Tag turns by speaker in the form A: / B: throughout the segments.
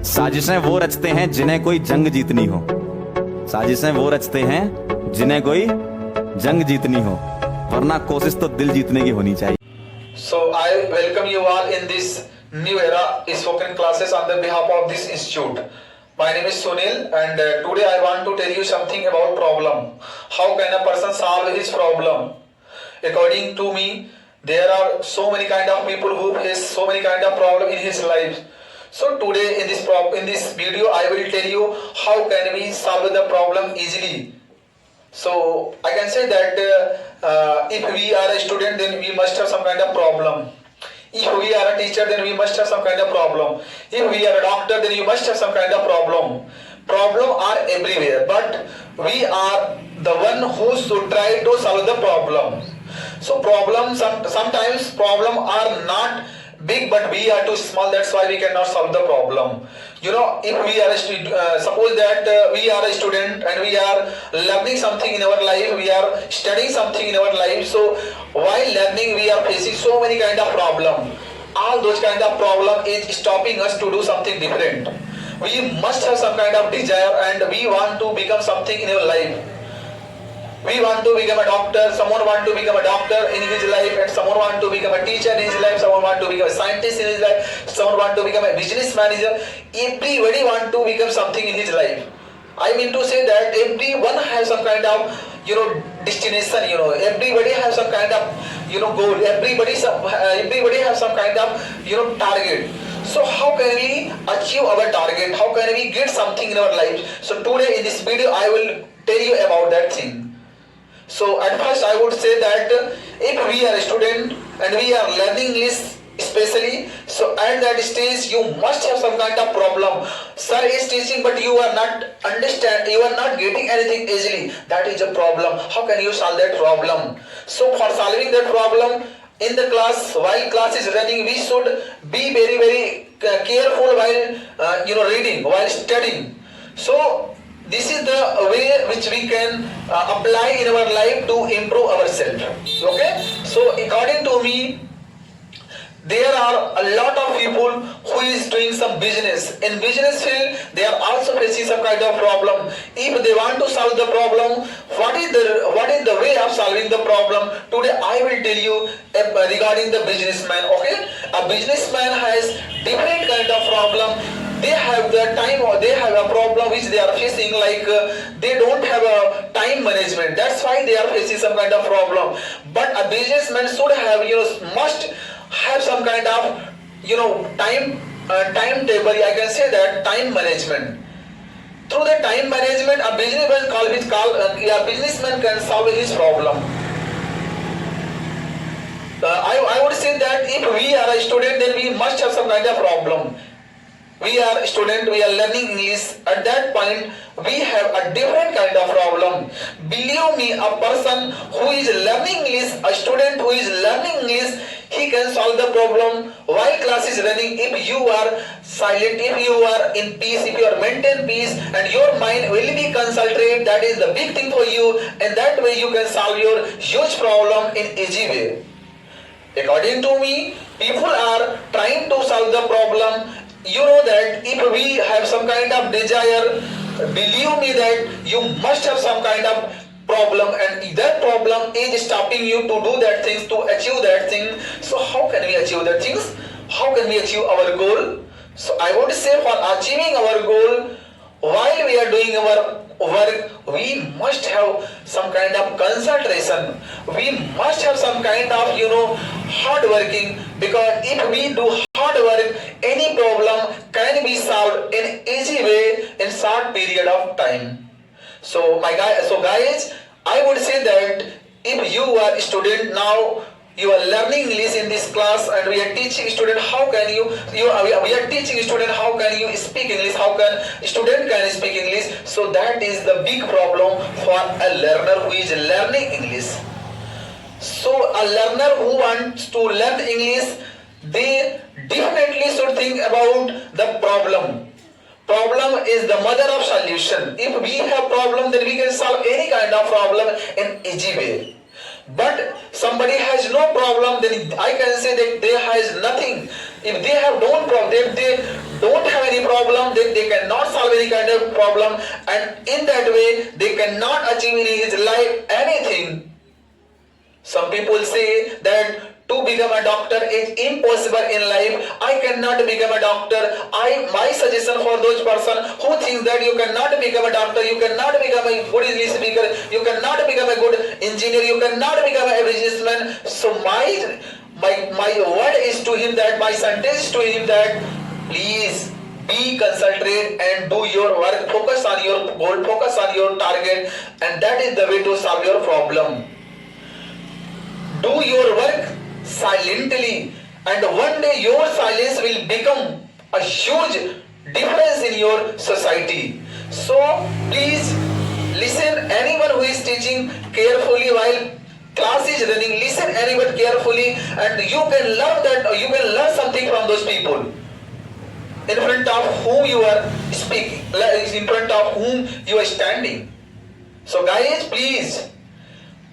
A: साजिशें वो रचते हैं जिन्हें कोई जंग जीतनी हो। साजिशें वो रचते हैं जिन्हें कोई जंग जीतनी हो, वरना कोशिश तो दिल जीतने की होनी चाहिए।
B: So I welcome you all in this new era spoken classes on the behalf of this institute. My name is Sunil, and today I want to tell you something about problem. How can a person solve his problem? According to me, there are so many kind of people who face so many kind of problem in his life. So today in this video I will tell you how can we solve the problem easily. So I can say that if we are a student, then we must have some kind of problem. If we are a teacher, then we must have some kind of problem. If we are a doctor, then you must have some kind of problem. Problem are everywhere, but we are the one who should try to solve the problem. So problems, sometimes problem are not big, but we are too small. That's why we cannot solve the problem. You know, if we are suppose that we are a student and we are learning something in our life, we are studying something in our life. So while learning, we are facing so many kind of problem. All those kind of problem is stopping us to do something different. We must have some kind of desire, and we want to become something in our life. We want to become a doctor, someone want to become a doctor in his life, and someone want to become a teacher in his life, someone want to become a scientist in his life, someone want to become a business manager. Everybody want to become something in his life. I mean to say that everyone has some kind of, destination, everybody has some kind of, goal. Everybody has some kind of, target. So how can we achieve our target? How can we get something in our life? So today in this video I will tell you about that thing. So at first I would say that if we are a student and we are learning English especially, so at that stage you must have some kind of problem. Sir is teaching but you are not getting anything easily. That is a problem. How can you solve that problem? So for solving that problem in the class, while class is running, we should be very, very careful while reading, while studying. So this is the way which we can apply in our life to improve ourselves. Okay? So according to me, there are a lot of people who is doing some business. In business field, they are also facing some kind of problem. If they want to solve the problem, what is the way of solving the problem? Today I will tell you regarding the businessman. Okay? A businessman has different kind of problem. They have the time, or they have a problem which they are facing, like they don't have a time management. That's why they are facing some kind of problem. But a businessman should have, must have some kind of, timetable. I can say that time management. Through the time management, a businessman can solve his problem. I would say that if we are a student, then we must have some kind of problem. We are a student, we are learning English. At that point, we have a different kind of problem. Believe me, a person who is learning English, a student who is learning English, he can solve the problem while class is running. If you are silent, if you are in peace, if you are maintain peace, and your mind will be concentrated, that is the big thing for you, and that way you can solve your huge problem in easy way. According to me, people are trying to solve the problem. You know that if we have some kind of desire, believe me that you must have some kind of problem, and that problem is stopping you to do that things, to achieve that thing. So how can we achieve that things? How can we achieve our goal? So I would say, for achieving our goal, while we are doing our work, we must have some kind of concentration. We must have some kind of, hard working, because if we do hard work, any problem can be solved in easy way in short period of time. So guys, I would say that if you are a student now, you are learning English in this class, and we are teaching student how can we are teaching student how can you speak English, how can student can speak English. So that is the big problem for a learner who is learning English. So a learner who wants to learn English, they definitely should think about the problem. Problem is the mother of solution. If we have problem, then we can solve any kind of problem in easy way. But somebody has no problem, then I can say that they has nothing. If they have no problem, they don't have any problem, they cannot solve any kind of problem, and in that way they cannot achieve in his life anything. Some people say that to become a doctor is impossible in life. I cannot become a doctor. My suggestion for those person who think that you cannot become a doctor, you cannot become a good English speaker, you cannot become a good engineer, you cannot become a businessman. So my word is to him that, my sentence to him that, please be concentrate and do your work. Focus on your goal, focus on your target, and that is the way to solve your problem. Do your work silently, and one day your silence will become a huge difference in your society. So please listen anyone who is teaching carefully while class is running. Listen anyone carefully, and you can learn that, you can learn something from those people in front of whom you are speaking, in front of whom you are standing. So guys, please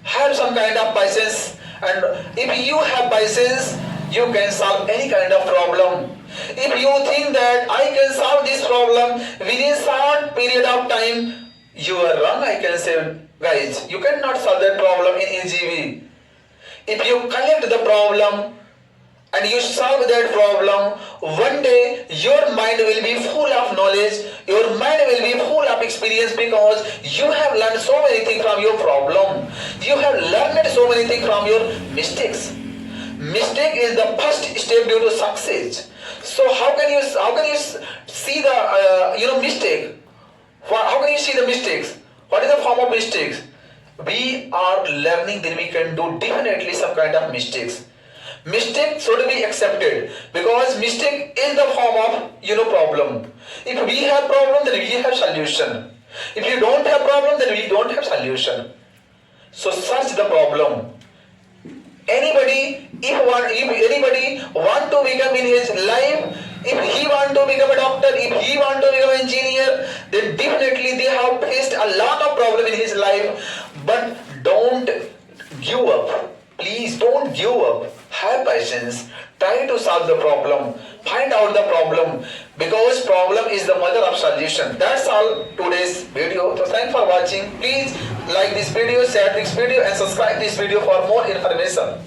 B: have some kind of patience, and if you have patience, you can solve any kind of problem. If you think that I can solve this problem within short period of time, you are wrong. I can say, guys, you cannot solve that problem in easy way. If you collect the problem and you solve that problem, one day your mind will be full of knowledge, your mind will be full of experience, because you have learned so many things from your problem. You have learned so many things from your mistakes. Mistake is the first step due to success. So how can you see the mistake? How can you see the mistakes? What is the form of mistakes? We are learning, then we can do definitely some kind of mistakes. Mistake should be accepted, because mistake is the form of problem. If we have problem, then we have solution. If you don't have problem, then we don't have solution. So search the problem. Anybody, if anybody want to become in his life, if he want to become a doctor, if he want to become an engineer, then definitely they have faced a lot of problem in his life. But don't give up. Please don't give up. Have patience. Try to solve the problem. Find out the problem, because problem is the mother of solution. That's all today's video. So thanks for watching. Please like this video, share this video, and subscribe this video for more information.